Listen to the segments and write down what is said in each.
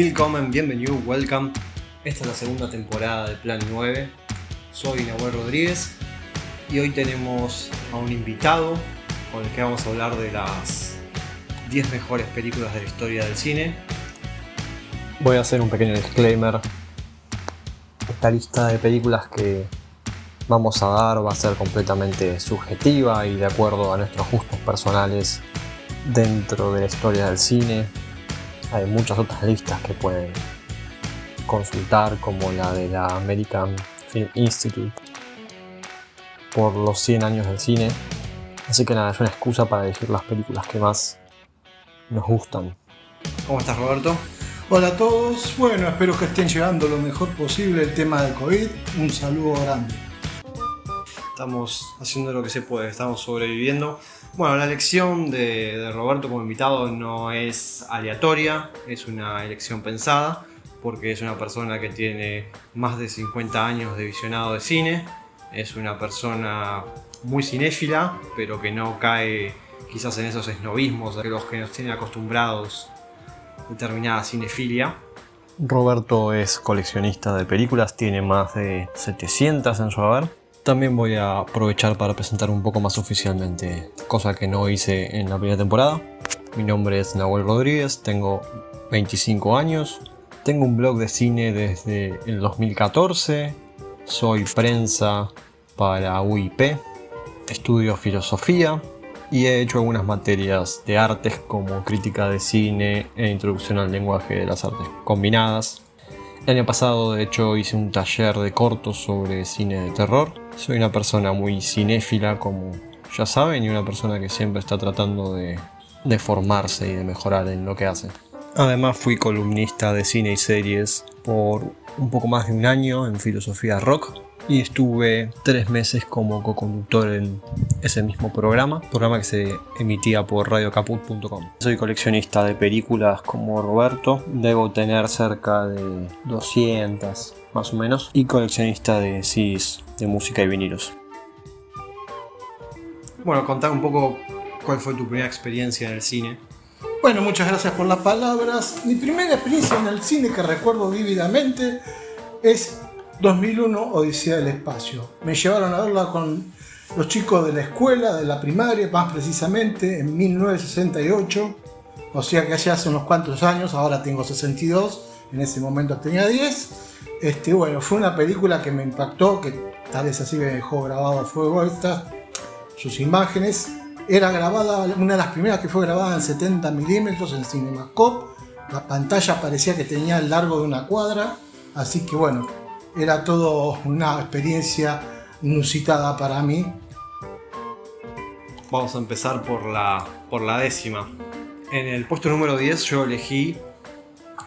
Willkommen, bienvenido, welcome. Esta es la segunda temporada de Plan 9. Soy Nahuel Rodríguez y hoy tenemos a un invitado con el que vamos a hablar de las 10 mejores películas de la historia del cine. Voy a hacer un pequeño disclaimer. Esta lista de películas que vamos a dar va a ser completamente subjetiva y de acuerdo a nuestros gustos personales dentro de la historia del cine. Hay muchas otras listas que pueden consultar, como la de la American Film Institute por los 100 años del cine. Así que nada, es una excusa para elegir las películas que más nos gustan. ¿Cómo estás, Roberto? Hola a todos, bueno, espero que estén llevando lo mejor posible el tema del COVID. Un saludo grande. Estamos haciendo lo que se puede, estamos sobreviviendo. Bueno, la elección de Roberto como invitado no es aleatoria, es una elección pensada, porque es una persona que tiene más de 50 años de visionado de cine, es una persona muy cinéfila, pero que no cae quizás en esos esnobismos de los que nos tienen acostumbrados determinada cinefilia. Roberto es coleccionista de películas, tiene más de 700 en su haber. También voy a aprovechar para presentar un poco más oficialmente, cosa que no hice en la primera temporada. Mi nombre es Nahuel Rodríguez, tengo 25 años, tengo un blog de cine desde el 2014, soy prensa para UIP, estudio filosofía y he hecho algunas materias de artes como crítica de cine e introducción al lenguaje de las artes combinadas. El año pasado, de hecho, hice un taller de cortos sobre cine de terror. Soy una persona muy cinéfila, como ya saben, y una persona que siempre está tratando de formarse y de mejorar en lo que hace. Además, fui columnista de cine y series por un poco más de un año en Filosofía Rock y estuve 3 meses como coconductor en ese mismo programa que se emitía por radiocaput.com. Soy coleccionista de películas como Roberto, debo tener cerca de 200 más o menos, y coleccionista de CDs, de música y vinilos. Bueno, contá un poco cuál fue tu primera experiencia en el cine. Bueno, muchas gracias por las palabras. Mi primera experiencia en el cine que recuerdo vívidamente es 2001, Odisea del Espacio. Me llevaron a verla con los chicos de la escuela, de la primaria, más precisamente, en 1968. O sea que hace unos cuantos años, ahora tengo 62, en ese momento tenía 10. Bueno, fue una película que me impactó, que tal vez así me dejó grabado a fuego sus imágenes. Era grabada, una de las primeras que fue grabada en 70 milímetros en CinemaScope. La pantalla parecía que tenía el largo de una cuadra, así que bueno, era todo una experiencia inusitada para mí. Vamos a empezar por la décima. En el puesto número 10 yo elegí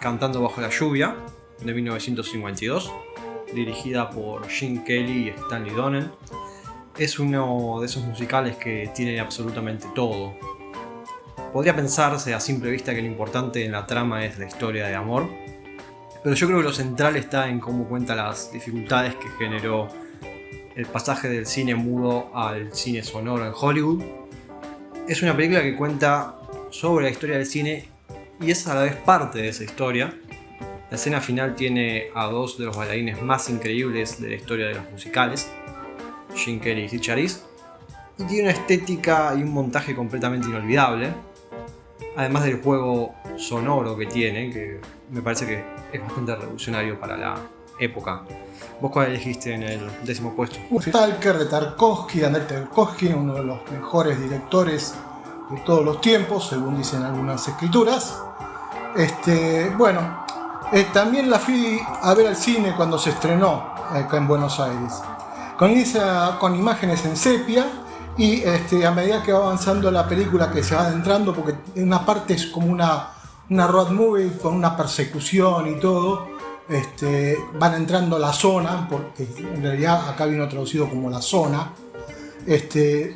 Cantando bajo la lluvia, de 1952, dirigida por Gene Kelly y Stanley Donen. Es uno de esos musicales que tiene absolutamente todo. Podría pensarse a simple vista que lo importante en la trama es la historia de amor, pero yo creo que lo central está en cómo cuenta las dificultades que generó el pasaje del cine mudo al cine sonoro en Hollywood. Es una película que cuenta sobre la historia del cine y es a la vez parte de esa historia. La escena final tiene a 2 de los bailarines más increíbles de la historia de los musicales, Gene Kelly y Sid Charisse, y tiene una estética y un montaje completamente inolvidable, además del juego sonoro que tiene, que me parece que es bastante revolucionario para la época. ¿Vos cuál elegiste en el 10º puesto? Stalker de Tarkovsky, Andrei Tarkovsky, uno de los mejores directores de todos los tiempos, según dicen algunas escrituras. También la fui a ver al cine cuando se estrenó acá en Buenos Aires. Con imágenes en sepia y a medida que va avanzando la película que se va adentrando, porque en una parte es como una road movie con una persecución y todo, van entrando a la zona, porque en realidad acá vino traducido como la zona,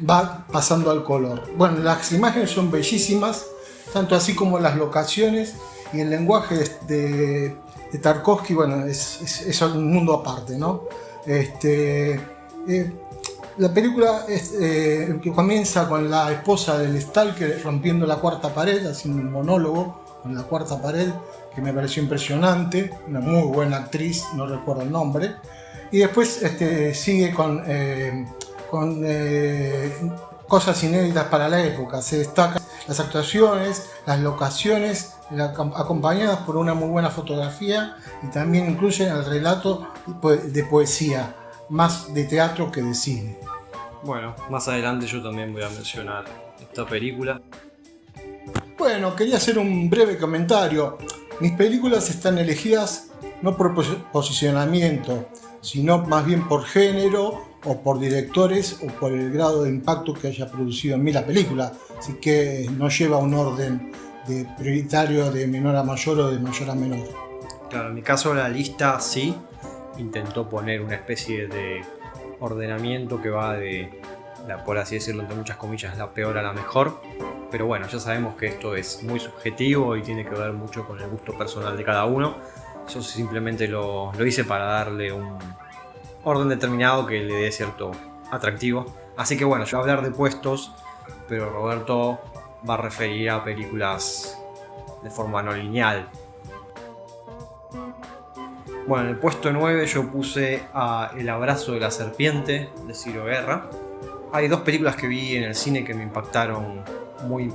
va pasando al color. Bueno, las imágenes son bellísimas, tanto así como las locaciones, y el lenguaje de Tarkovsky, bueno, es un mundo aparte, ¿no? La película que comienza con la esposa del Stalker rompiendo la cuarta pared, haciendo un monólogo con La Cuarta Pared, que me pareció impresionante, una muy buena actriz, no recuerdo el nombre. Y después sigue con cosas inéditas para la época. Se destacan las actuaciones, las locaciones, acompañadas por una muy buena fotografía, y también incluyen el relato de poesía, más de teatro que de cine. Bueno, más adelante yo también voy a mencionar esta película. Bueno, quería hacer un breve comentario. Mis películas están elegidas no por posicionamiento, sino más bien por género o por directores o por el grado de impacto que haya producido en mí la película. Así que no lleva un orden de prioritario de menor a mayor o de mayor a menor. Claro, en mi caso la lista sí intentó poner una especie de ordenamiento que va de, por así decirlo, entre muchas comillas, la peor a la mejor. Pero bueno, ya sabemos que esto es muy subjetivo y tiene que ver mucho con el gusto personal de cada uno. Yo simplemente lo hice para darle un orden determinado que le dé cierto atractivo. Así que bueno, yo voy a hablar de puestos, pero Roberto va a referir a películas de forma no lineal. Bueno, en el puesto 9 yo puse a El abrazo de la serpiente de Ciro Guerra. Hay dos películas que vi en el cine que me impactaron muy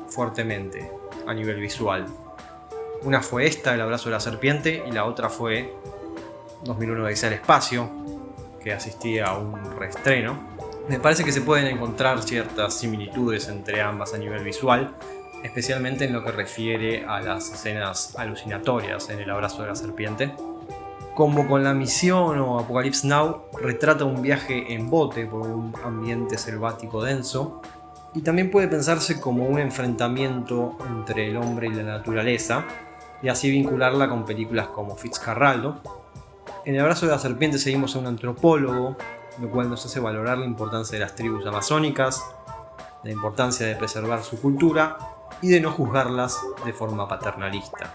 fuertemente a nivel visual. Una fue esta, El abrazo de la serpiente, y la otra fue 2001 Odisea del espacio, que asistí a un reestreno. Me parece que se pueden encontrar ciertas similitudes entre ambas a nivel visual, especialmente en lo que refiere a las escenas alucinatorias en El abrazo de la serpiente. Como con La misión o Apocalypse Now, retrata un viaje en bote por un ambiente selvático denso, y también puede pensarse como un enfrentamiento entre el hombre y la naturaleza, y así vincularla con películas como Fitzcarraldo. En El abrazo de la serpiente seguimos a un antropólogo, lo cual nos hace valorar la importancia de las tribus amazónicas, la importancia de preservar su cultura y de no juzgarlas de forma paternalista.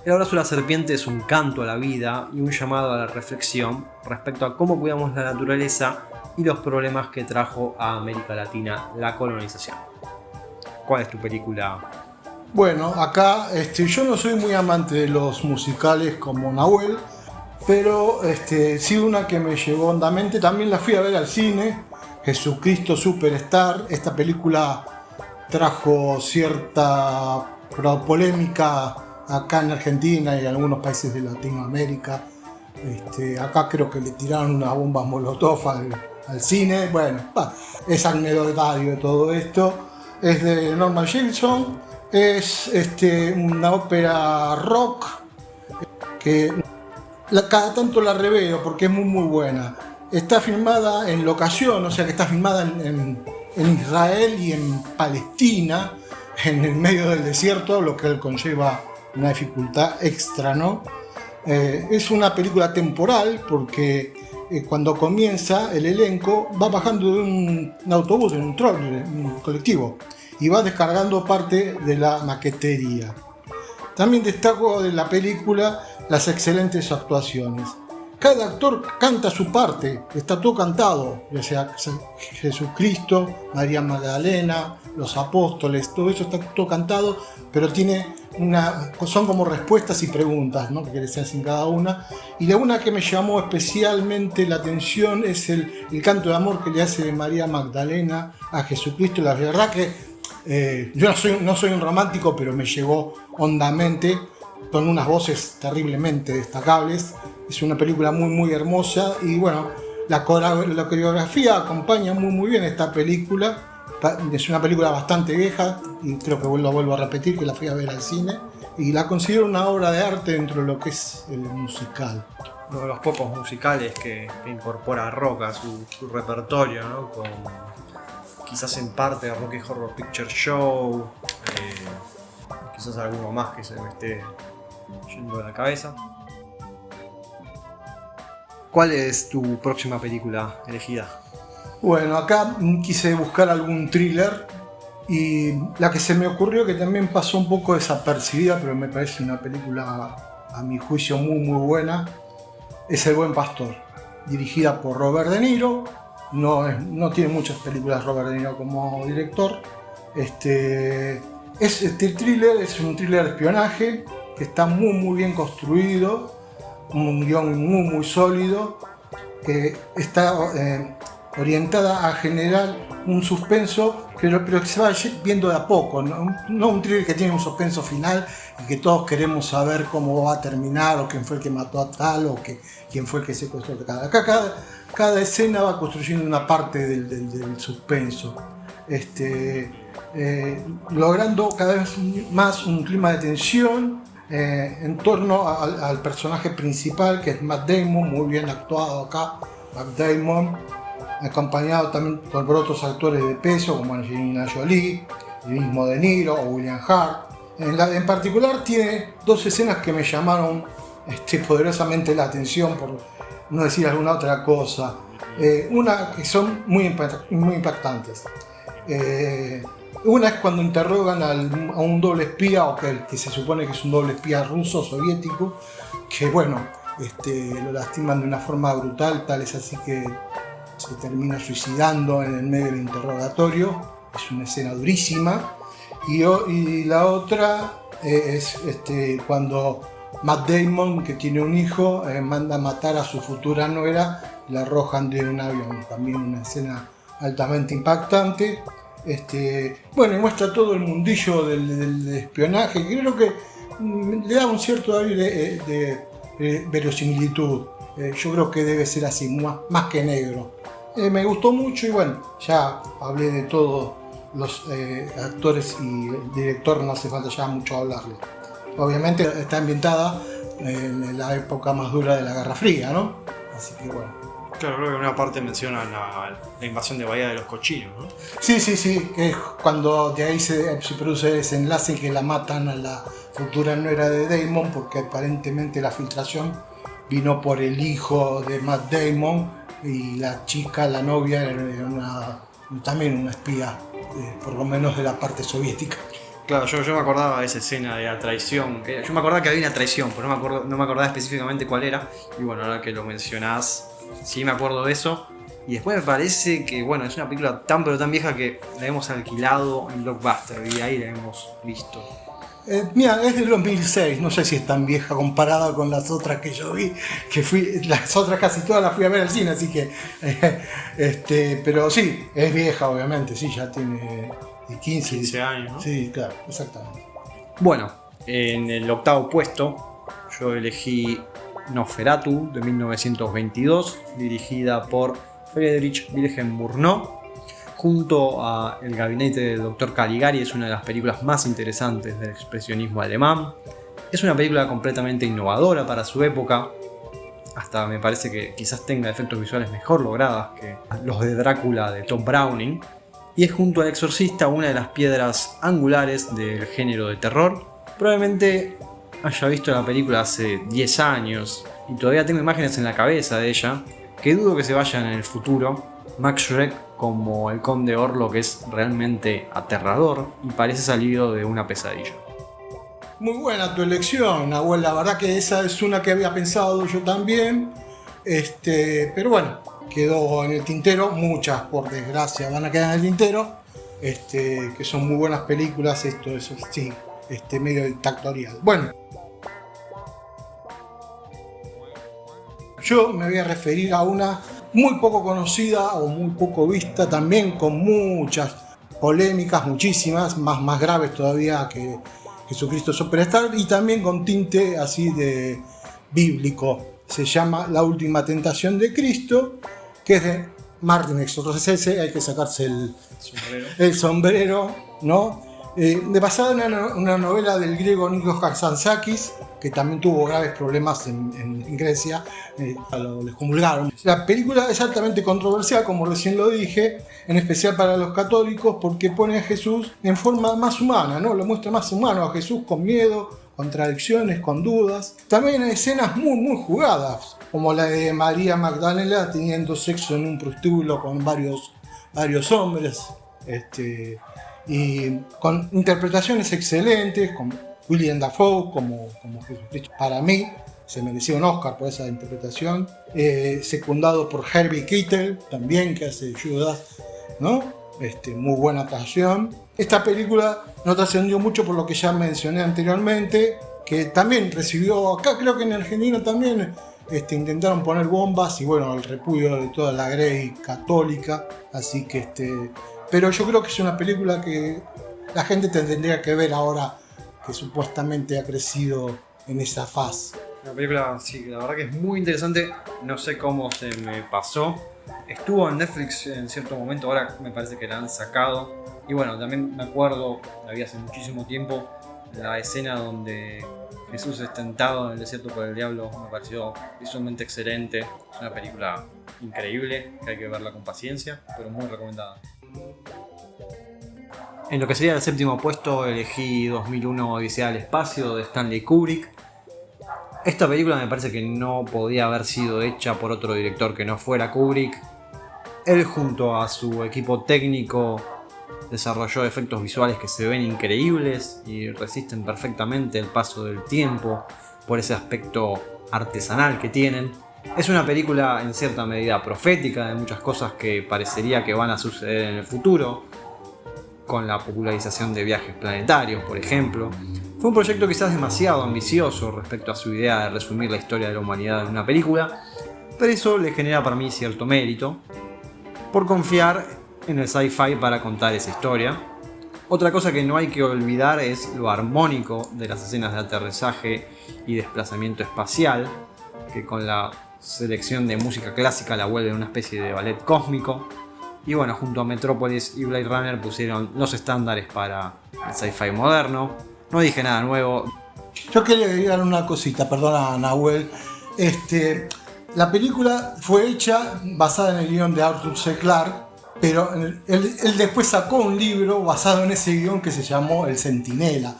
El abrazo de la serpiente es un canto a la vida y un llamado a la reflexión respecto a cómo cuidamos la naturaleza y los problemas que trajo a América Latina la colonización. ¿Cuál es tu película? Bueno, acá yo no soy muy amante de los musicales como Nahuel, pero sí una que me llevó hondamente, también la fui a ver al cine, Jesucristo Superstar. Esta película trajo cierta polémica acá en Argentina y en algunos países de Latinoamérica. Acá creo que le tiraron unas bombas molotov al cine. Bueno, es anecdotario de todo esto. Es de Norman Jameson. Es una ópera rock que cada tanto la reveo porque es muy muy buena. Está filmada en locación, o sea que está filmada en Israel y en Palestina, en el medio del desierto, lo que conlleva una dificultad extra, ¿no? Es una película temporal porque cuando comienza el elenco va bajando de un autobús, en un trolley, un colectivo, y va descargando parte de la maquetería. También destaco de la película las excelentes actuaciones. Cada actor canta su parte, está todo cantado, ya sea Jesucristo, María Magdalena, los apóstoles, todo eso está todo cantado, pero son como respuestas y preguntas, ¿no?, que se hacen cada una. Y la una que me llamó especialmente la atención es el canto de amor que le hace María Magdalena a Jesucristo. La verdad que yo no soy un romántico, pero me llegó hondamente, con unas voces terriblemente destacables. Es una película muy muy hermosa y bueno, la coreografía acompaña muy muy bien esta película. Es una película bastante vieja y creo que vuelvo a repetir que la fui a ver al cine y la considero una obra de arte dentro de lo que es el musical. Uno de los pocos musicales que incorpora rock a su repertorio, ¿no? Con quizás en parte a Rocky Horror Picture Show, quizás alguno más que se me esté yendo de la cabeza. ¿Cuál es tu próxima película elegida? Bueno, acá quise buscar algún thriller y la que se me ocurrió, que también pasó un poco desapercibida, pero me parece una película a mi juicio muy muy buena, es El buen pastor, dirigida por Robert De Niro. No tiene muchas películas Robert De Niro como director. Thriller es un thriller de espionaje que está muy bien construido, un guión muy sólido, que está orientada a generar un suspenso, pero que se va viendo de a poco, no un thriller que tiene un suspenso final y que todos queremos saber cómo va a terminar, o quién fue el que mató a tal, o quién fue el que secuestró a tal. Acá cada escena va construyendo una parte del suspenso, logrando cada vez más un clima de tensión en torno al personaje principal, que es Matt Damon, muy bien actuado acá, Matt Damon, acompañado también por otros actores de peso como Angelina Jolie, el mismo De Niro o William Hurt. En particular tiene dos escenas que me llamaron poderosamente la atención, por no decir alguna otra cosa. Una que son muy impactantes. Una es cuando interrogan a un doble espía, o que se supone que es un doble espía ruso soviético, que bueno, lo lastiman de una forma brutal, tal es así que se termina suicidando en el medio del interrogatorio. Es una escena durísima. Y la otra es cuando Matt Damon, que tiene un hijo, manda a matar a su futura nuera y la arrojan de un avión. También una escena altamente impactante. Bueno, y muestra todo el mundillo del espionaje, que creo que le da un cierto aire de verosimilitud. Yo creo que debe ser así, más que negro. Me gustó mucho y bueno, ya hablé de todos los actores y el director, no hace falta ya mucho hablarlo. Obviamente está ambientada en la época más dura de la Guerra Fría, ¿no? Así que bueno. Claro, creo que en una parte menciona la invasión de Bahía de los Cochinos, ¿no? Sí, que es cuando de ahí se produce ese enlace que la matan a la futura nuera de Damon, porque aparentemente la filtración vino por el hijo de Matt Damon, y la chica, la novia, era también una espía, por lo menos de la parte soviética. Claro, yo me acordaba de esa escena de la traición. Yo me acordaba que había una traición, pero no me acordaba específicamente cuál era. Y bueno, ahora que lo mencionás, sí me acuerdo de eso. Y después me parece que, bueno, es una película tan vieja que la hemos alquilado en Blockbuster y ahí la hemos visto. Mira, es del 2006, no sé si es tan vieja comparada con las otras que yo vi, las otras casi todas las fui a ver al cine, así que, pero sí, es vieja obviamente, sí, ya tiene 15 años, ¿no? Sí, claro, exactamente. Bueno, en el octavo puesto yo elegí Nosferatu de 1922, dirigida por Friedrich Wilhelm Murnau. Junto a El gabinete del Dr. Caligari, es una de las películas más interesantes del expresionismo alemán. Es una película completamente innovadora para su época. Hasta me parece que quizás tenga efectos visuales mejor logrados que los de Drácula de Tom Browning. Y es junto al Exorcista una de las piedras angulares del género de terror. Probablemente haya visto la película hace 10 años y todavía tengo imágenes en la cabeza de ella que dudo que se vayan en el futuro. Max Schreck como el Conde Orlok es realmente aterrador y parece salido de una pesadilla. Muy buena tu elección, Nahuel. La verdad que esa es una que había pensado yo también. Pero bueno, quedó en el tintero. Muchas, por desgracia, van a quedar en el tintero. Que son muy buenas películas. Esto es sí, medio dictatorial. Bueno, yo me voy a referir a una muy poco conocida o muy poco vista, también con muchas polémicas, muchísimas, más graves todavía que Jesucristo Superstar, y también con tinte así de bíblico. Se llama La Última Tentación de Cristo, que es de Martin Scorsese. Hay que sacarse el sombrero, ¿no? Basada en una novela del griego Nikos Kazantzakis, que también tuvo graves problemas en Grecia, lo excomulgaron. La película es altamente controversial, como recién lo dije, en especial para los católicos, porque pone a Jesús en forma más humana, ¿no? Lo muestra más humano a Jesús, con miedo, contradicciones, con dudas. También hay escenas muy jugadas, como la de María Magdalena teniendo sexo en un prostíbulo con varios hombres, y con interpretaciones excelentes, con William Dafoe como Jesucristo. Para mí se merecía un Oscar por esa interpretación, secundado por Harvey Keitel, también, que hace Judas, ¿no? muy buena actuación. Esta película no trascendió mucho por lo que ya mencioné anteriormente, que también recibió, acá creo que en Argentina también intentaron poner bombas y bueno, el repudio de toda la Grey católica, así que pero yo creo que es una película que la gente tendría que ver ahora que supuestamente ha crecido en esa faz. La película, sí, la verdad que es muy interesante, no sé cómo se me pasó. Estuvo en Netflix en cierto momento, ahora me parece que la han sacado. Y bueno, también me acuerdo, la vi hace muchísimo tiempo, la escena donde Jesús es tentado en el desierto por el diablo, me pareció visualmente excelente. Es una película increíble, que hay que verla con paciencia, pero muy recomendada. En lo que sería el séptimo puesto elegí 2001 Odisea del Espacio de Stanley Kubrick. Esta película me parece que no podía haber sido hecha por otro director que no fuera Kubrick. Él junto a su equipo técnico desarrolló efectos visuales que se ven increíbles y resisten perfectamente el paso del tiempo por ese aspecto artesanal que tienen. Es una película en cierta medida profética de muchas cosas que parecería que van a suceder en el futuro, con la popularización de viajes planetarios, por ejemplo. Fue un proyecto quizás demasiado ambicioso respecto a su idea de resumir la historia de la humanidad en una película, pero eso le genera para mí cierto mérito, por confiar en el sci-fi para contar esa historia. Otra cosa que no hay que olvidar es lo armónico de las escenas de aterrizaje y desplazamiento espacial, que con la selección de música clásica la vuelve una especie de ballet cósmico. Y bueno, junto a Metrópolis y Blade Runner pusieron los estándares para el sci-fi moderno. No dije nada nuevo. Yo quería agregar una cosita, perdona Nahuel. La película fue hecha basada en el guión de Arthur C. Clarke, pero él después sacó un libro basado en ese guión que se llamó El Centinela.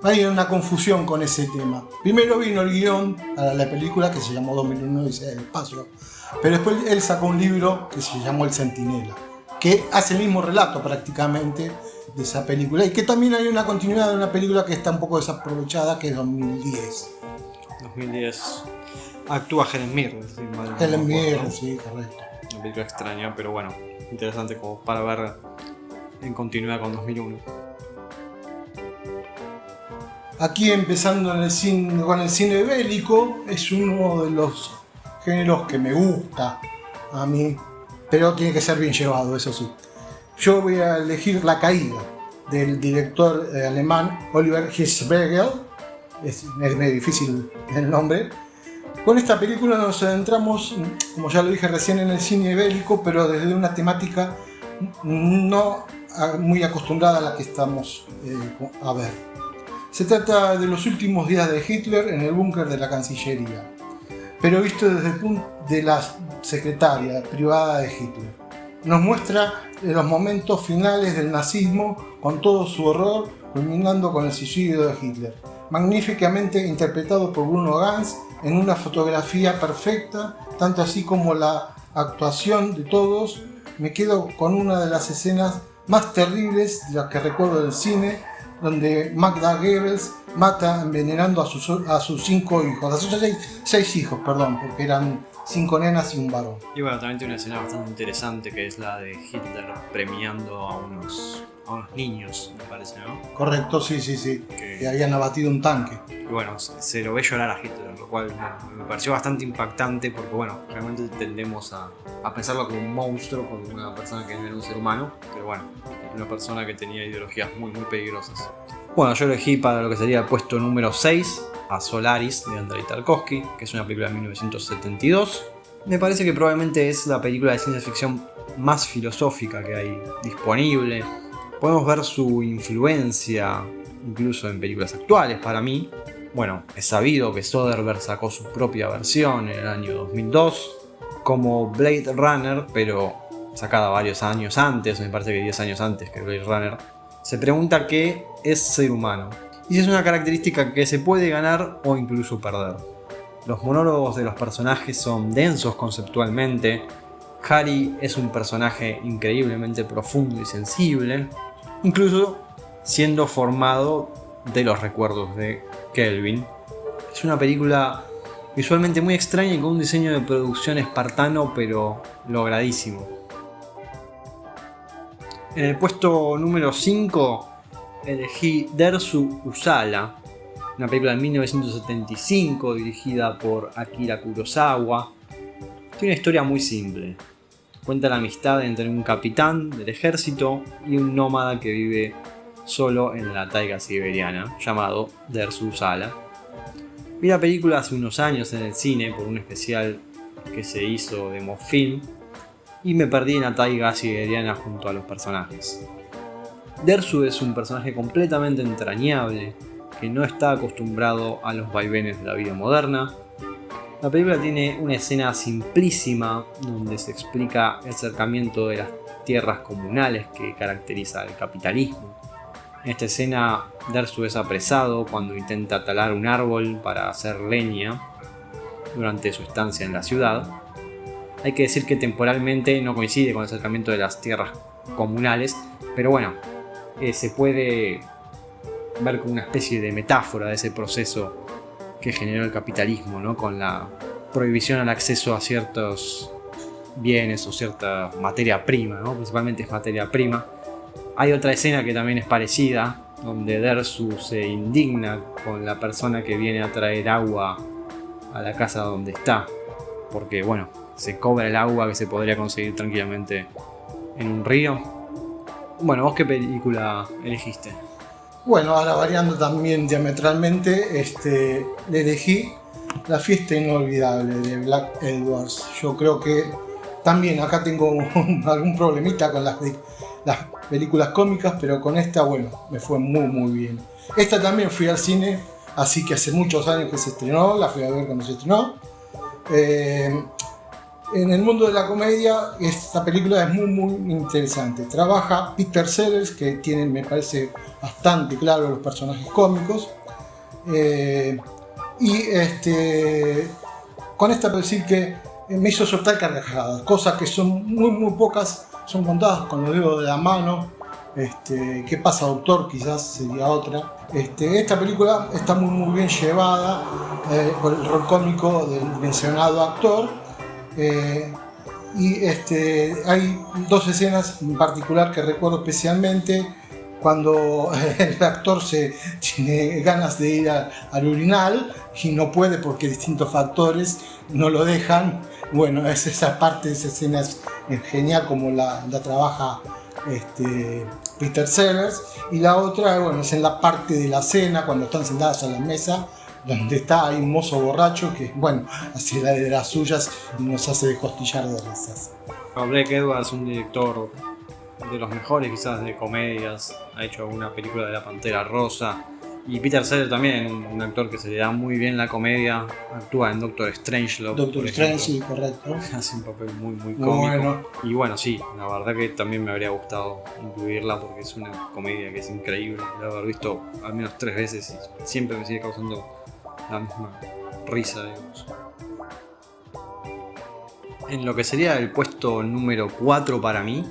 Hay una confusión con ese tema. Primero vino el guión para la película que se llamó 2001 Odisea del Espacio, pero después él sacó un libro que se llamó El Centinela, que hace el mismo relato prácticamente de esa película, y que también hay una continuidad de una película que está un poco desaprovechada, que es 2010. 2010. Actúa Helen Mirren. Helen Mirren, sí, correcto. Una película extraña, pero bueno, interesante como para ver en continuidad con 2001. Aquí empezando en el cine, con el cine bélico, es uno de los géneros que me gusta a mí, pero tiene que ser bien llevado, eso sí. Yo voy a elegir La Caída, del director alemán Oliver Hirschberger. Es medio difícil el nombre. Con esta película nos adentramos, como ya lo dije recién, en el cine bélico, pero desde una temática no muy acostumbrada a la que estamos a ver. Se trata de los últimos días de Hitler en el búnker de la Cancillería, pero visto desde el punto de la secretaria privada de Hitler. Nos muestra los momentos finales del nazismo con todo su horror, culminando con el suicidio de Hitler. Magníficamente interpretado por Bruno Ganz en una fotografía perfecta, tanto así como la actuación de todos. Me quedo con una de las escenas más terribles de las que recuerdo del cine, donde Magda Goebbels mata envenenando a sus 5 hijos, a sus 6 hijos, perdón, porque eran 5 nenas y un varón. Y bueno, también tiene una escena bastante interesante que es la de Hitler premiando a unos niños, me parece, ¿no? Correcto, sí. Que habían abatido un tanque. Y bueno, se lo ve llorar a Hitler, lo cual me pareció bastante impactante porque bueno, realmente tendemos a pensarlo como un monstruo, como una persona que no era un ser humano, pero bueno, una persona que tenía ideologías muy peligrosas. Bueno, yo elegí para lo que sería el puesto número 6 a Solaris de Andrei Tarkovsky, que es una película de 1972. Me parece que probablemente es la película de ciencia ficción más filosófica que hay disponible. Podemos ver su influencia incluso en películas actuales para mí. Bueno, es sabido que Soderbergh sacó su propia versión en el año 2002, como Blade Runner, pero sacada varios años antes, me parece que 10 años antes que Blade Runner. Se pregunta qué es ser humano, y si es una característica que se puede ganar o incluso perder. Los monólogos de los personajes son densos conceptualmente. Harry es un personaje increíblemente profundo y sensible, incluso siendo formado de los recuerdos de Kelvin. Es una película visualmente muy extraña y con un diseño de producción espartano pero logradísimo. En el puesto número 5 elegí Dersu Uzala, una película de 1975 dirigida por Akira Kurosawa. Tiene una historia muy simple. Cuenta la amistad entre un capitán del ejército y un nómada que vive solo en la taiga siberiana, llamado Dersu Uzala. Vi la película hace unos años en el cine por un especial que se hizo de Mosfilm y me perdí en la taiga siberiana junto a los personajes. Dersu es un personaje completamente entrañable que no está acostumbrado a los vaivenes de la vida moderna. La película tiene una escena simplísima donde se explica el acercamiento de las tierras comunales que caracteriza el capitalismo. En esta escena, Dersu es apresado cuando intenta talar un árbol para hacer leña durante su estancia en la ciudad. Hay que decir que temporalmente no coincide con el acercamiento de las tierras comunales, pero bueno, se puede ver como una especie de metáfora de ese proceso que generó el capitalismo, ¿no? Con la prohibición al acceso a ciertos bienes o cierta materia prima, ¿no? Principalmente es materia prima. Hay otra escena que también es parecida, donde Dersu se indigna con la persona que viene a traer agua a la casa donde está, porque bueno, se cobra el agua que se podría conseguir tranquilamente en un río. Bueno, ¿vos qué película elegiste? Bueno, ahora variando también diametralmente, le elegí La fiesta inolvidable de Black Edwards. Yo creo que también acá tengo algún problemita con las películas cómicas, pero con esta, bueno, me fue muy bien. Esta también fui al cine, así que hace muchos años que se estrenó, la fui a ver cuando se estrenó. En el mundo de la comedia, esta película es muy interesante. Trabaja Peter Sellers, que tiene, me parece, bastante claro los personajes cómicos. Con esta puedo decir que me hizo soltar carcajadas, cosas que son muy pocas, son contadas con los dedos de la mano. ¿Qué pasa, doctor? Quizás sería otra. Esta película está muy bien llevada por el rol cómico del mencionado actor. Hay dos escenas en particular que recuerdo especialmente, cuando el actor tiene ganas de ir al urinal y no puede porque distintos factores no lo dejan. Bueno, esa parte de esa escena es genial como la trabaja Peter Sellers. Y la otra, bueno, es en la parte de la cena, cuando están sentados a la mesa, donde hay un mozo borracho que, bueno, hace de las suyas y nos hace descostillar de risas. Black Edwards es un director de los mejores quizás de comedias, ha hecho una película de La Pantera Rosa, y Peter Sellers también, un actor que se le da muy bien la comedia, actúa en Doctor Strangelove. Doctor Strange, sí, correcto. Hace un papel muy cómico. Bueno. Y bueno, sí, la verdad que también me habría gustado incluirla porque es una comedia que es increíble. La haber visto al menos 3 veces y siempre me sigue causando la misma risa, digamos. En lo que sería el puesto número 4 para mí,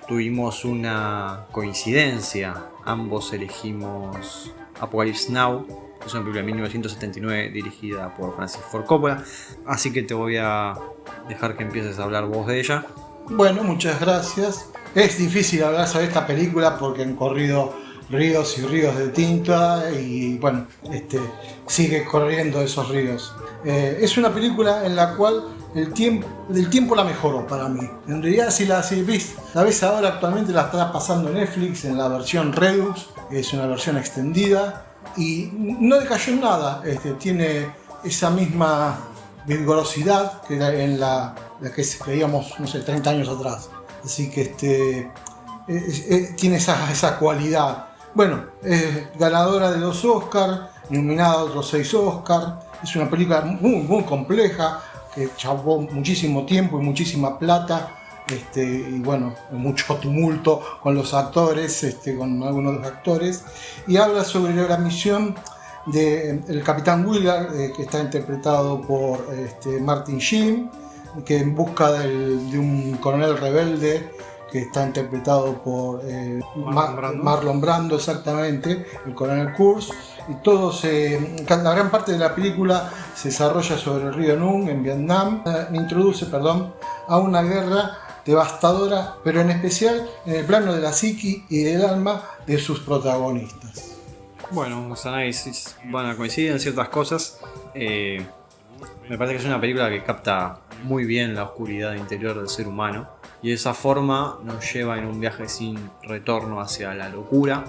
tuvimos una coincidencia. Ambos elegimos Apocalypse Now, que es una película de 1979 dirigida por Francis Ford Coppola. Así que te voy a dejar que empieces a hablar vos de ella. Bueno, muchas gracias. Es difícil hablar sobre esta película porque han corrido ríos y ríos de tinta y bueno, sigue corriendo esos ríos. Es una película en la cual el tiempo la mejoró para mí. En realidad, si la ves ahora, actualmente la está pasando en Netflix en la versión Redux, es una versión extendida y no decayó en nada. Tiene esa misma vigorosidad que en la que veíamos, no sé, 30 años atrás. Así que tiene esa cualidad. Bueno, ganadora de 2 Oscars, nominada a otros 6 Oscars. Es una película muy compleja, que llevó muchísimo tiempo y muchísima plata, y bueno, mucho tumulto con los actores, con algunos de los actores, y habla sobre la misión del Capitán Willard, que está interpretado por Martin Sheen, que en busca de un coronel rebelde que está interpretado por Marlon Brando, exactamente, el coronel Kurtz. Y la gran parte de la película se desarrolla sobre el río Nung en Vietnam. Introduce, a una guerra devastadora, pero en especial en el plano de la psiqui y del alma de sus protagonistas. Bueno, los análisis van a coincidir en ciertas cosas. Me parece que es una película que capta muy bien la oscuridad interior del ser humano y de esa forma nos lleva en un viaje sin retorno hacia la locura.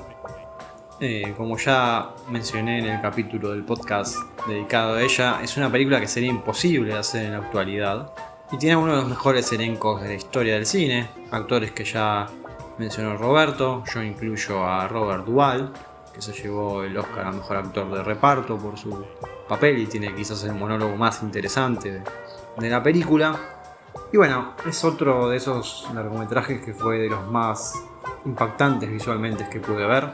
Como ya mencioné en el capítulo del podcast dedicado a ella, es una película que sería imposible de hacer en la actualidad y tiene uno de los mejores elencos de la historia del cine, actores que ya mencionó Roberto. Yo incluyo a Robert Duvall, que se llevó el Oscar a Mejor Actor de Reparto por su papel y tiene quizás el monólogo más interesante de la película. Y bueno, es otro de esos largometrajes que fue de los más impactantes visualmente que pude ver.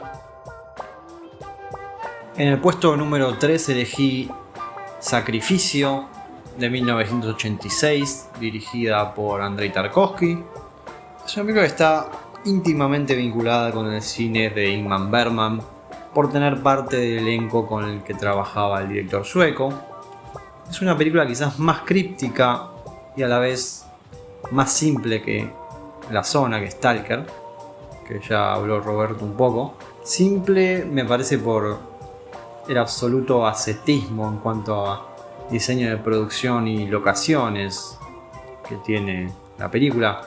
En el puesto número 3 elegí Sacrificio, de 1986, dirigida por Andrei Tarkovsky. Es una película que está íntimamente vinculada con el cine de Ingmar Bergman por tener parte del elenco con el que trabajaba el director sueco. Es una película quizás más críptica y a la vez más simple que La Zona, que Stalker, que ya habló Roberto un poco. Simple me parece por el absoluto ascetismo en cuanto a diseño de producción y locaciones que tiene la película,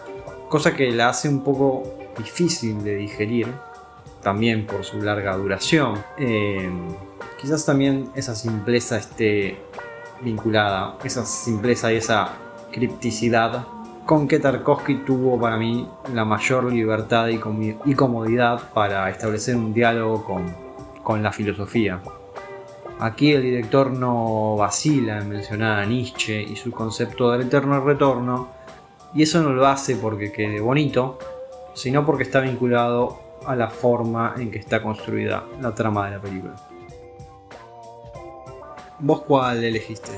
cosa que la hace un poco difícil de digerir, también por su larga duración. Quizás también esa simpleza esté vinculada, esa simpleza y esa cripticidad, con que Tarkovsky tuvo para mí la mayor libertad y comodidad para establecer un diálogo con la filosofía. Aquí el director no vacila en mencionar a Nietzsche y su concepto del eterno retorno, y eso no lo hace porque quede bonito, sino porque está vinculado a la forma en que está construida la trama de la película. ¿Vos cuál elegiste?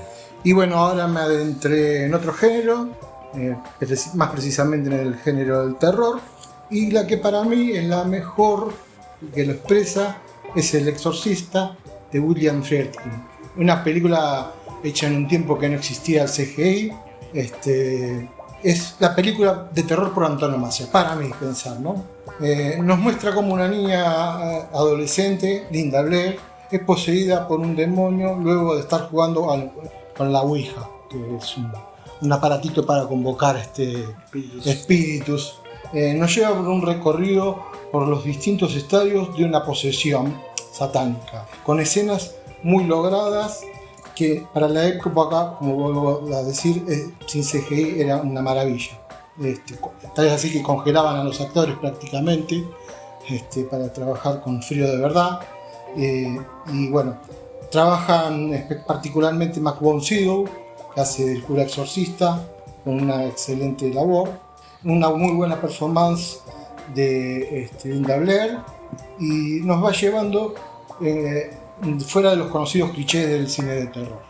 Y bueno, ahora me adentré en otro género, más precisamente en el género del terror, y la que para mí es la mejor que lo expresa es El Exorcista, de William Friedkin. Una película hecha en un tiempo que no existía el CGI. Es la película de terror por antonomasia, para mí pensar, ¿no? Nos muestra como una niña adolescente, Linda Blair, es poseída por un demonio luego de estar jugando con la Ouija, que es un aparatito para convocar espíritus. Nos lleva por un recorrido por los distintos estadios de una posesión satánica, con escenas muy logradas que para la época, como vuelvo a decir, sin CGI era una maravilla. Tal vez así que congelaban a los actores prácticamente para trabajar con frío de verdad. Y bueno, trabajan particularmente Mac von Sydow, que hace del cura exorcista, con una excelente labor, una muy buena performance de Linda Blair, y nos va llevando fuera de los conocidos clichés del cine de terror.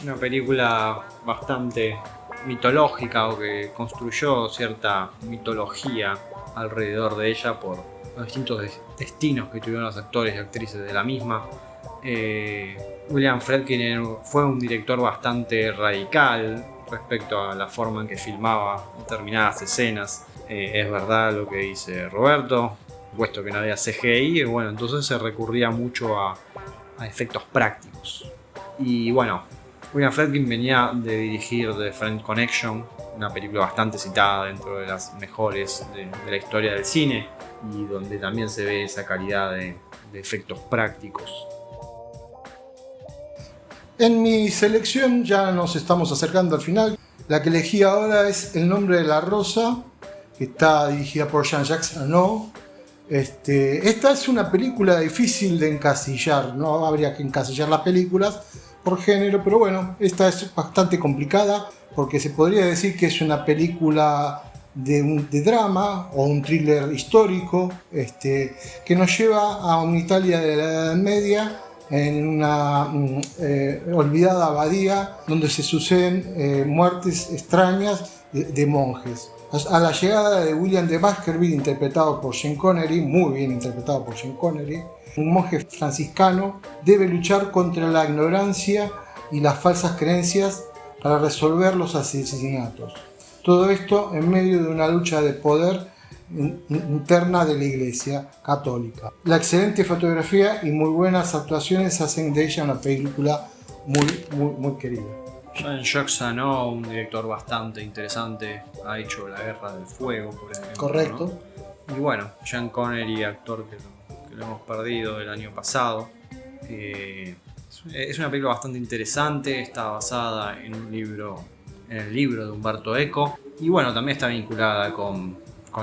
Una película bastante mitológica, o que construyó cierta mitología alrededor de ella por los distintos destinos que tuvieron los actores y actrices de la misma. William Friedkin fue un director bastante radical respecto a la forma en que filmaba determinadas escenas. Es verdad lo que dice Roberto, puesto que no había CGI, bueno, entonces se recurría mucho a efectos prácticos. Y bueno, William Friedkin venía de dirigir The Friend Connection, una película bastante citada dentro de las mejores de la historia del cine, y donde también se ve esa calidad de efectos prácticos. En mi selección ya nos estamos acercando al final. La que elegí ahora es El nombre de la rosa, que está dirigida por Jean-Jacques Annaud. Esta es una película difícil de encasillar, no habría que encasillar las películas por género, pero bueno, esta es bastante complicada porque se podría decir que es una película de drama o un thriller histórico que nos lleva a una Italia de la Edad Media, en una olvidada abadía donde se suceden muertes extrañas de monjes. A la llegada de William de Baskerville, interpretado por Sean Connery, muy bien interpretado por Sean Connery, un monje franciscano debe luchar contra la ignorancia y las falsas creencias para resolver los asesinatos. Todo esto en medio de una lucha de poder interna de la Iglesia Católica. La excelente fotografía y muy buenas actuaciones hacen de ella una película muy querida. Jean-Jacques Annaud, un director bastante interesante, ha hecho La Guerra del Fuego, por ejemplo. Correcto. ¿No? Y bueno, Sean Connery, actor que lo hemos perdido el año pasado. Es una película bastante interesante, está basada en el libro de Umberto Eco. Y bueno, también está vinculada con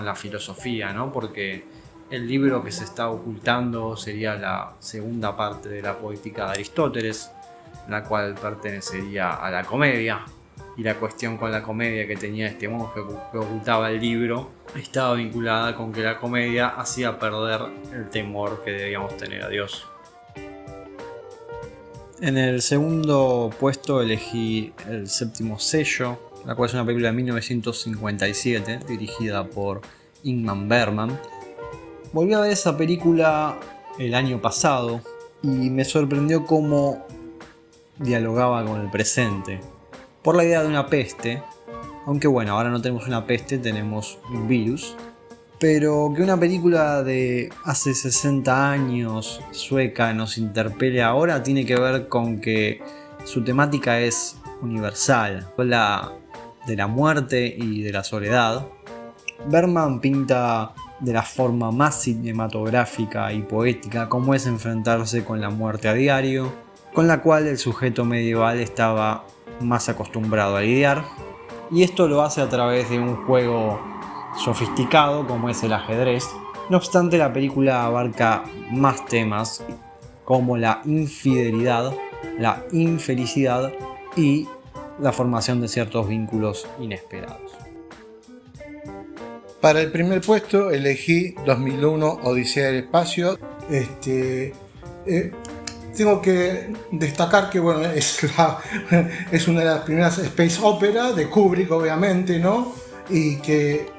la filosofía, ¿no? Porque el libro que se está ocultando sería la segunda parte de la Poética de Aristóteles, la cual pertenecería a la comedia. Y la cuestión con la comedia que tenía este monje que ocultaba el libro estaba vinculada con que la comedia hacía perder el temor que debíamos tener a Dios. En el segundo puesto elegí El Séptimo Sello, la cual es una película de 1957 dirigida por Ingmar Bergman. Volví a ver esa película el año pasado y me sorprendió cómo dialogaba con el presente, por la idea de una peste, aunque bueno, ahora no tenemos una peste, tenemos un virus, pero que una película de hace 60 años sueca nos interpele ahora tiene que ver con que su temática es universal, habla de la muerte y de la soledad. Bergman pinta de la forma más cinematográfica y poética cómo es enfrentarse con la muerte a diario, con la cual el sujeto medieval estaba más acostumbrado a lidiar, y esto lo hace a través de un juego sofisticado como es el ajedrez. No obstante, la película abarca más temas como la infidelidad, la infelicidad y la formación de ciertos vínculos inesperados. Para el primer puesto elegí 2001 Odisea del Espacio. Tengo que destacar que bueno, es una de las primeras space opera de Kubrick, obviamente, ¿no? Y que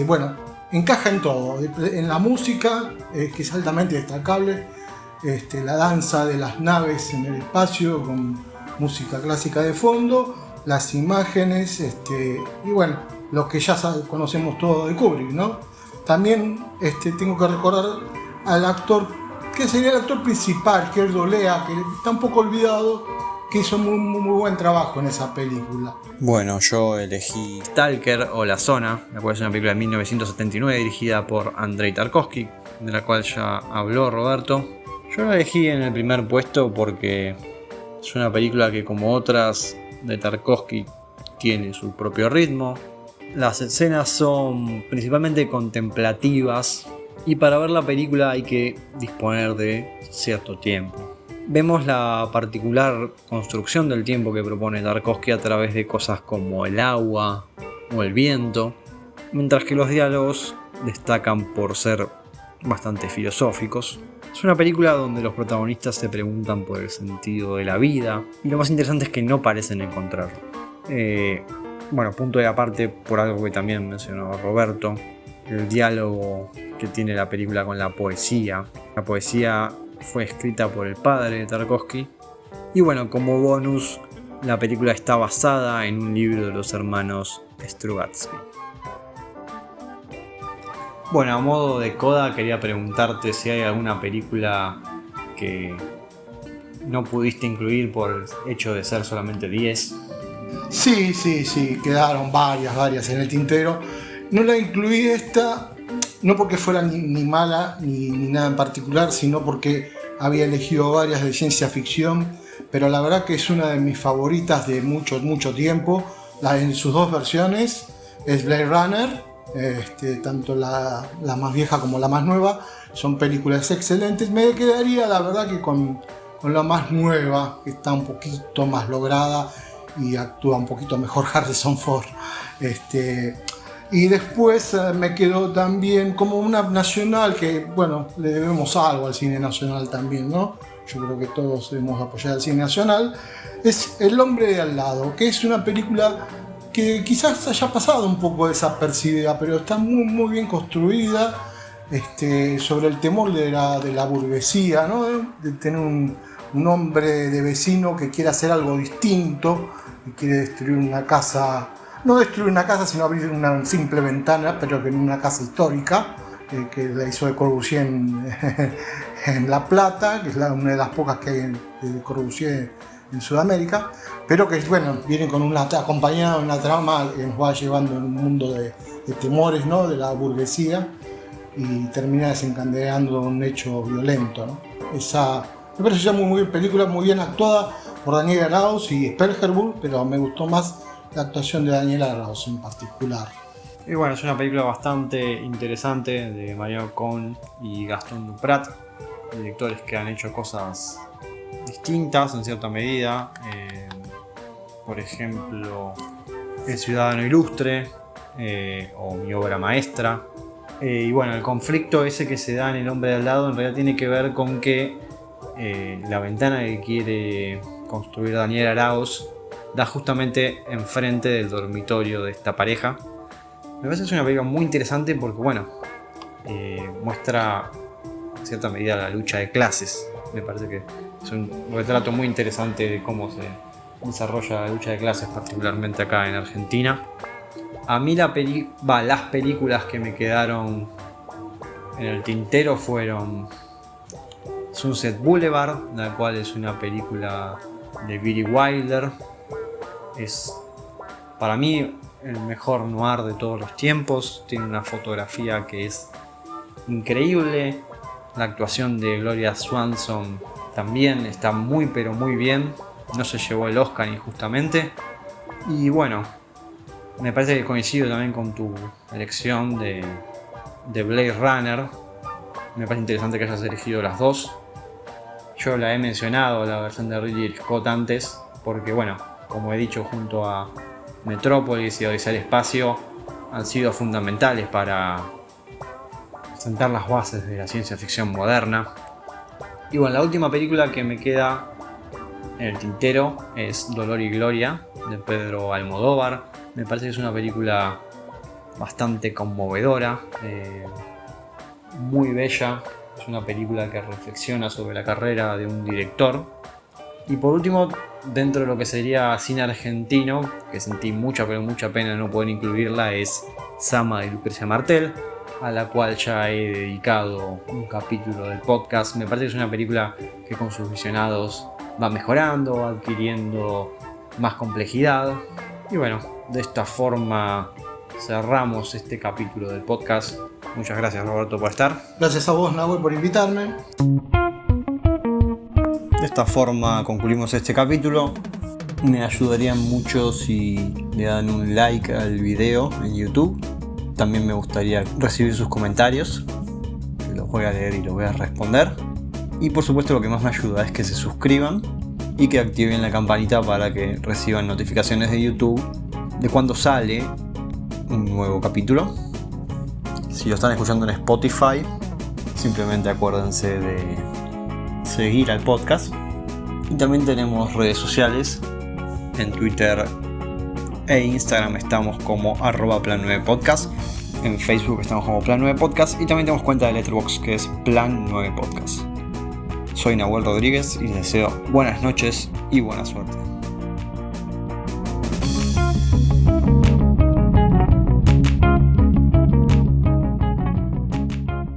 bueno, encaja en todo, en la música, que es altamente destacable, la danza de las naves en el espacio con música clásica de fondo, las imágenes, y bueno, lo que ya conocemos todo de Kubrick, ¿no? También tengo que recordar al actor, que sería el actor principal, que es Dolea, que está un poco olvidado, que hizo muy buen trabajo en esa película. Bueno, yo elegí Stalker o La Zona, la cual es una película de 1979 dirigida por Andrei Tarkovsky, de la cual ya habló Roberto. Yo la elegí en el primer puesto porque es una película que, como otras de Tarkovsky, tiene su propio ritmo. Las escenas son principalmente contemplativas y para ver la película hay que disponer de cierto tiempo. Vemos la particular construcción del tiempo que propone Tarkovsky a través de cosas como el agua o el viento, mientras que los diálogos destacan por ser bastante filosóficos. Es una película donde los protagonistas se preguntan por el sentido de la vida y lo más interesante es que no parecen encontrarlo. Bueno, punto de aparte por algo que también mencionó Roberto, el diálogo que tiene la película con la poesía. La poesía fue escrita por el padre de Tarkovsky y bueno, como bonus, la película está basada en un libro de los hermanos Strugatsky. Bueno, a modo de coda quería preguntarte si hay alguna película que no pudiste incluir por el hecho de ser solamente 10. Sí, quedaron varias en el tintero. No la incluí esta, no porque fuera ni mala ni nada en particular, sino porque había elegido varias de ciencia ficción, pero la verdad que es una de mis favoritas de mucho tiempo. En sus dos versiones es Blade Runner, tanto la más vieja como la más nueva, son películas excelentes. Me quedaría la verdad que con la más nueva, que está un poquito más lograda y actúa un poquito mejor Harrison Ford. Y después me quedó también como una nacional que, bueno, le debemos algo al cine nacional también, ¿no? Yo creo que todos debemos apoyar al cine nacional. Es El hombre de al lado, que es una película que quizás haya pasado un poco desapercibida, pero está muy bien construida, sobre el temor de la burguesía, ¿no? De tener un hombre de vecino que quiere hacer algo distinto, que quiere destruir una casa no destruir una casa, sino abrir una simple ventana, pero que en una casa histórica, que la hizo Le Corbusier en La Plata, que es una de las pocas que hay de Le Corbusier en Sudamérica, pero que bueno, viene con acompañado en una trama que nos va llevando en un mundo de temores, ¿no? De la burguesía, y termina desencadenando un hecho violento, ¿no? Me parece muy película, muy bien actuada por Daniel Arauz y Spiegelberg, pero me gustó más la actuación de Daniel Arauz en particular. Y bueno, es una película bastante interesante de Mariano Cohn y Gaston Duprat, directores que han hecho cosas distintas en cierta medida. Por ejemplo, El Ciudadano Ilustre o Mi Obra Maestra. Y bueno, el conflicto ese que se da en El Hombre de al lado en realidad tiene que ver con que la ventana que quiere construir Daniel Arauz da justamente enfrente del dormitorio de esta pareja. Me parece que es una película muy interesante porque bueno, muestra en cierta medida la lucha de clases. Me parece que es un retrato muy interesante de cómo se desarrolla la lucha de clases, particularmente acá en Argentina. A mí las películas que me quedaron en el tintero fueron Sunset Boulevard, la cual es una película de Billy Wilder. Es para mí el mejor noir de todos los tiempos. Tiene una fotografía que es increíble. La actuación de Gloria Swanson también está muy pero muy bien. No se llevó el Oscar injustamente. Y bueno, me parece que coincido también con tu elección de Blade Runner. Me parece interesante que hayas elegido las dos. Yo la he mencionado, la versión de Ridley Scott antes, porque bueno, como he dicho, junto a Metrópolis y Odisea del Espacio han sido fundamentales para sentar las bases de la ciencia ficción moderna. Y bueno, la última película que me queda en el tintero es Dolor y Gloria, de Pedro Almodóvar. Me parece que es una película bastante conmovedora, muy bella. Es una película que reflexiona sobre la carrera de un director. Y por último, dentro de lo que sería cine argentino, que sentí mucha pena no poder incluirla, es Sama de Lucrecia Martel, a la cual ya he dedicado un capítulo del podcast. Me parece que es una película que con sus visionados va mejorando, va adquiriendo más complejidad. Y bueno, de esta forma cerramos este capítulo del podcast. Muchas gracias, Roberto, por estar. Gracias a vos, Nahuel, por invitarme. De esta forma concluimos este capítulo. Me ayudarían mucho si le dan un like al video en YouTube. También me gustaría recibir sus comentarios. Los voy a leer y los voy a responder. Y por supuesto lo que más me ayuda es que se suscriban y que activen la campanita para que reciban notificaciones de YouTube de cuando sale un nuevo capítulo. Si lo están escuchando en Spotify, simplemente acuérdense de seguir al podcast. Y también tenemos redes sociales. En Twitter e Instagram estamos como @plan9podcast. En Facebook estamos como Plan9podcast. Y también tenemos cuenta de Letterboxd que es Plan9podcast. Soy Nahuel Rodríguez y les deseo buenas noches y buena suerte.